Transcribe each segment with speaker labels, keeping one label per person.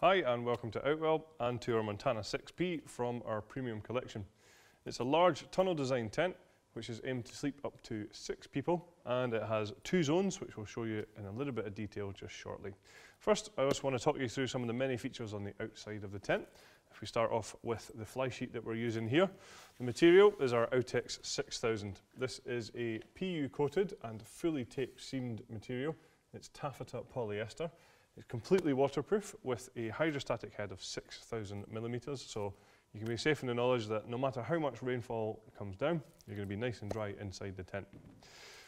Speaker 1: Hi and welcome to Outwell and to our Montana 6P from our premium collection. It's a large tunnel design tent which is aimed to sleep up to 6 people, and it has 2 zones which we'll show you in a little bit of detail just shortly. First, I just want to talk you through some of the many features on the outside of the tent. If we start off with the fly sheet that we're using here, the material is our Outex 6000. This is a PU coated and fully tape seamed material. It's taffeta polyester. It's completely waterproof with a hydrostatic head of 6,000 millimeters, so you can be safe in the knowledge that no matter how much rainfall comes down, you're going to be nice and dry inside the tent.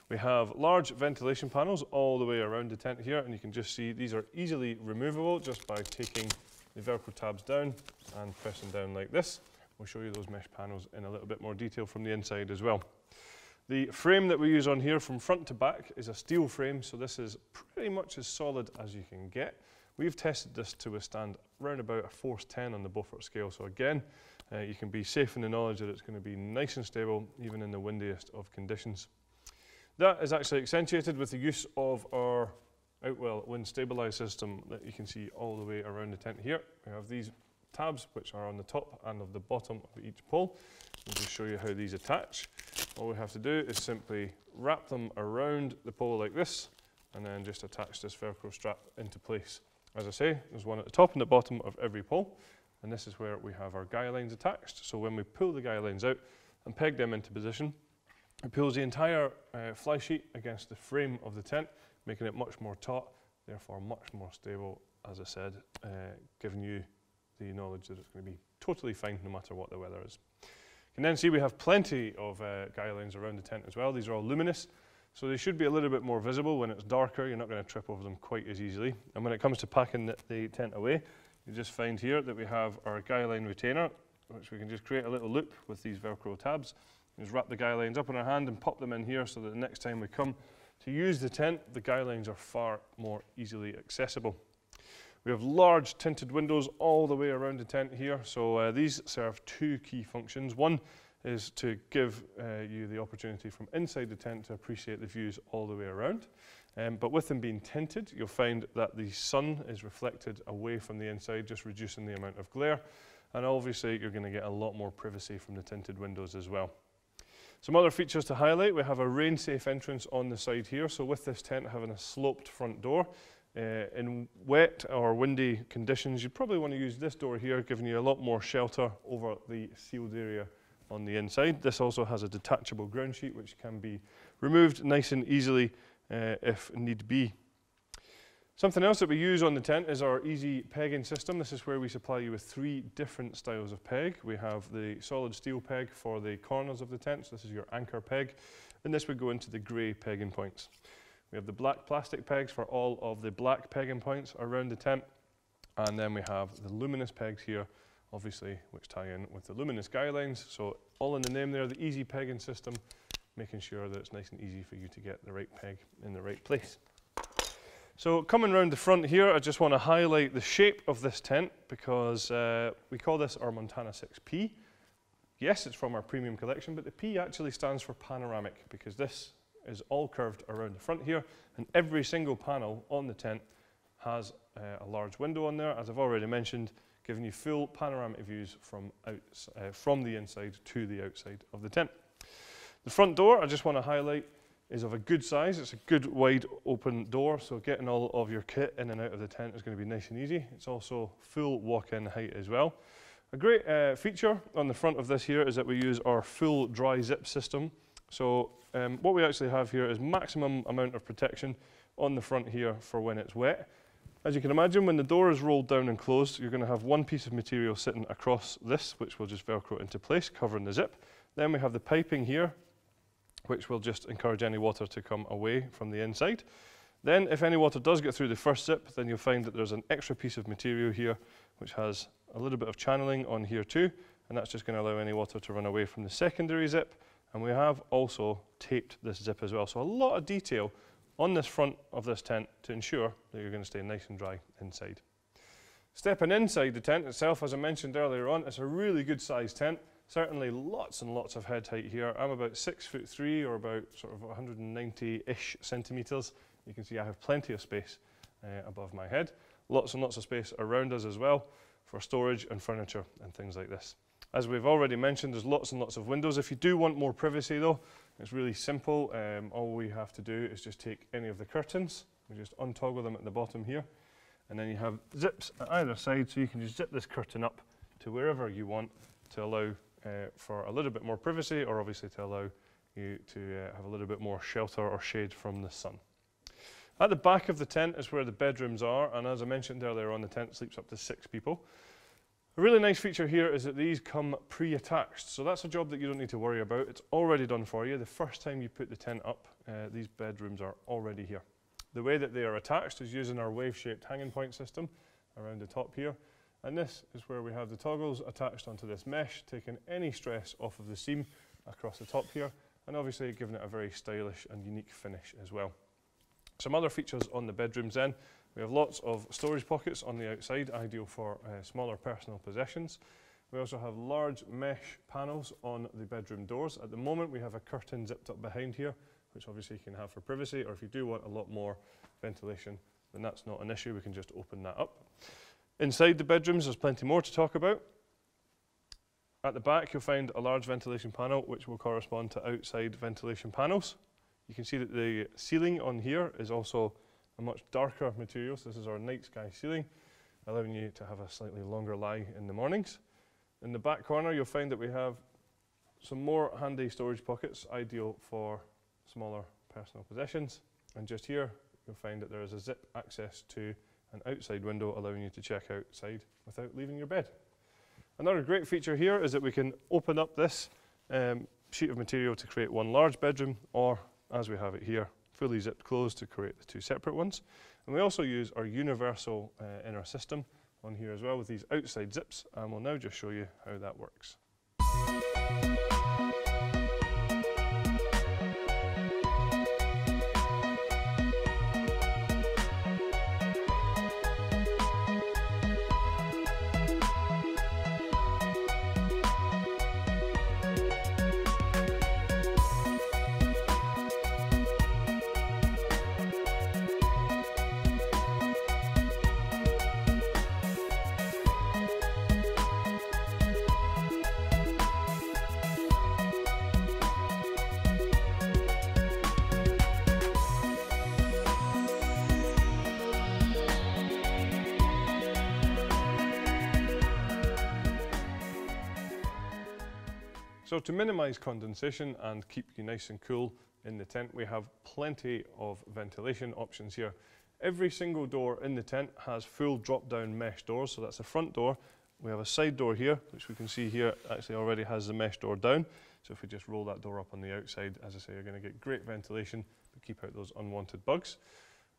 Speaker 1: We have large ventilation panels all the way around the tent here, and you can just see these are easily removable just by taking the Velcro tabs down and pressing down like this. We'll show you those mesh panels in a little bit more detail from the inside as well. The frame that we use on here from front to back is a steel frame, so this is pretty much as solid as you can get. We've tested this to withstand around about a force 10 on the Beaufort scale, so again, you can be safe in the knowledge that it's going to be nice and stable even in the windiest of conditions. That is actually accentuated with the use of our Outwell wind stabilized system that you can see all the way around the tent here. We have these tabs which are on the top and of the bottom of each pole. We'll just show you how these attach. All we have to do is simply wrap them around the pole like this and then just attach this Velcro strap into place. As I say, there's one at the top and the bottom of every pole, and this is where we have our guy lines attached. So when we pull the guy lines out and peg them into position, it pulls the entire fly sheet against the frame of the tent, making it much more taut, therefore much more stable, as I said, giving you the knowledge that it's going to be totally fine no matter what the weather is. You can then see we have plenty of guy lines around the tent as well. These are all luminous, so they should be a little bit more visible. When it's darker, you're not going to trip over them quite as easily. And when it comes to packing the tent away, you just find here that we have our guy line retainer, which we can just create a little loop with these Velcro tabs. Just wrap the guy lines up in our hand and pop them in here so that the next time we come to use the tent, the guy lines are far more easily accessible. We have large tinted windows all the way around the tent here, so these serve 2 key functions. One is to give you the opportunity from inside the tent to appreciate the views all the way around. But with them being tinted, you'll find that the sun is reflected away from the inside, just reducing the amount of glare. And obviously, you're going to get a lot more privacy from the tinted windows as well. Some other features to highlight: we have a rain-safe entrance on the side here. So with this tent having a sloped front door, in wet or windy conditions, you'd probably want to use this door here, giving you a lot more shelter over the sealed area on the inside. This also has a detachable ground sheet which can be removed nice and easily if need be. Something else that we use on the tent is our easy pegging system. This is where we supply you with 3 different styles of peg. We have the solid steel peg for the corners of the tent, so this is your anchor peg, and this would go into the grey pegging points. We have the black plastic pegs for all of the black pegging points around the tent, and then we have the luminous pegs here, obviously, which tie in with the luminous guy lines. So all in the name there, the easy pegging system, making sure that it's nice and easy for you to get the right peg in the right place. So coming around the front here, I just want to highlight the shape of this tent because we call this our Montana 6P. Yes, it's from our premium collection, but the P actually stands for panoramic because this is all curved around the front here, and every single panel on the tent has a large window on there, as I've already mentioned, giving you full panoramic views from the inside to the outside of the tent. The front door, I just want to highlight, is of a good size. It's a good wide open door, so getting all of your kit in and out of the tent is going to be nice and easy. It's also full walk-in height as well. A great feature on the front of this here is that we use our full dry zip system. So what we actually have here is maximum amount of protection on the front here for when it's wet. As you can imagine, when the door is rolled down and closed, you're going to have one piece of material sitting across this, which will just Velcro into place, covering the zip. Then we have the piping here, which will just encourage any water to come away from the inside. Then if any water does get through the first zip, then you'll find that there's an extra piece of material here, which has a little bit of channeling on here too, and that's just going to allow any water to run away from the secondary zip. And we have also taped this zip as well. So a lot of detail on this front of this tent to ensure that you're going to stay nice and dry inside. Stepping inside the tent itself, as I mentioned earlier on, it's a really good sized tent. Certainly lots and lots of head height here. I'm about 6'3" or about sort of 190-ish centimeters. You can see I have plenty of space above my head. lots and lots of space around us as well for storage and furniture and things like this. As we've already mentioned, there's lots and lots of windows. If you do want more privacy though, it's really simple. All we have to do is just take any of the curtains, we just untoggle them at the bottom here, and then you have zips at either side, so you can just zip this curtain up to wherever you want to allow for a little bit more privacy, or obviously to allow you to have a little bit more shelter or shade from the sun. At the back of the tent is where the bedrooms are, and as I mentioned earlier on, the tent sleeps up to 6 people. A really nice feature here is that these come pre-attached, so that's a job that you don't need to worry about. It's already done for you. The first time you put the tent up, these bedrooms are already here. The way that they are attached is using our wave-shaped hanging point system around the top here, and this is where we have the toggles attached onto this mesh, taking any stress off of the seam across the top here, and obviously giving it a very stylish and unique finish as well. Some other features on the bedrooms then. We have lots of storage pockets on the outside, ideal for smaller personal possessions. We also have large mesh panels on the bedroom doors. At the moment we have a curtain zipped up behind here, which obviously you can have for privacy, or if you do want a lot more ventilation, then that's not an issue, we can just open that up. Inside the bedrooms there's plenty more to talk about. At the back you'll find a large ventilation panel which will correspond to outside ventilation panels. You can see that the ceiling on here is also a much darker material, so this is our night sky ceiling, allowing you to have a slightly longer lie in the mornings. In the back corner you'll find that we have some more handy storage pockets, ideal for smaller personal possessions, and just here you'll find that there is a zip access to an outside window, allowing you to check outside without leaving your bed. Another great feature here is that we can open up this sheet of material to create one large bedroom, or as we have it here, fully zipped closed to create the 2 separate ones. And we also use our universal inner system on here as well with these outside zips, and we'll now just show you how that works. So to minimise condensation and keep you nice and cool in the tent, we have plenty of ventilation options here. Every single door in the tent has full drop-down mesh doors, so that's the front door. We have a side door here, which we can see here actually already has the mesh door down. So if we just roll that door up on the outside, as I say, you're going to get great ventilation, but keep out those unwanted bugs.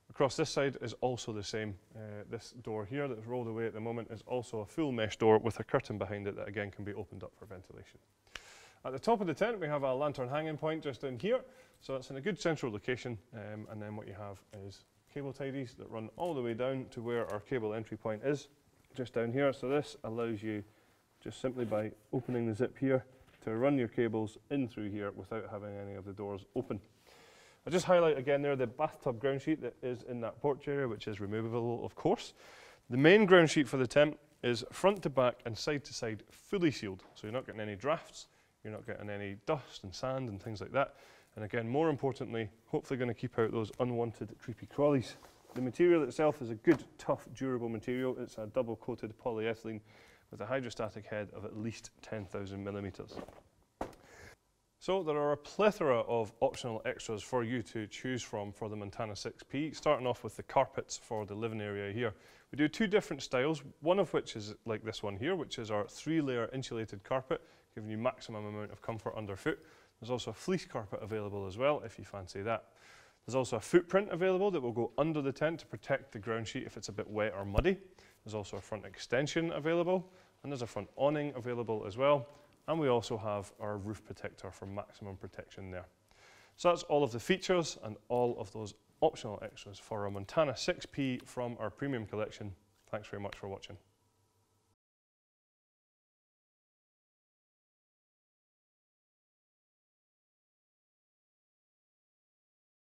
Speaker 1: Across this side is also the same. This door here that's rolled away at the moment is also a full mesh door with a curtain behind it that again can be opened up for ventilation. At the top of the tent we have a lantern hanging point just in here, so it's in a good central location, and then what you have is cable tidies that run all the way down to where our cable entry point is, just down here. So this allows you just simply by opening the zip here to run your cables in through here without having any of the doors open. I'll just highlight again there the bathtub ground sheet that is in that porch area, which is removable of course. The main ground sheet for the tent is front to back and side to side fully sealed, so you're not getting any drafts, you're not getting any dust and sand and things like that. And again, more importantly, hopefully going to keep out those unwanted creepy crawlies. The material itself is a good, tough, durable material. It's a double coated polyethylene with a hydrostatic head of at least 10,000 millimeters. So there are a plethora of optional extras for you to choose from for the Montana 6P, starting off with the carpets for the living area here. We do 2 different styles, one of which is like this one here, which is our 3-layer insulated carpet, giving you maximum amount of comfort underfoot. There's also a fleece carpet available as well if you fancy that. There's also a footprint available that will go under the tent to protect the ground sheet if it's a bit wet or muddy. There's also a front extension available, and there's a front awning available as well. And we also have our roof protector for maximum protection there. So that's all of the features and all of those optional extras for our Montana 6P from our premium collection. Thanks very much for watching.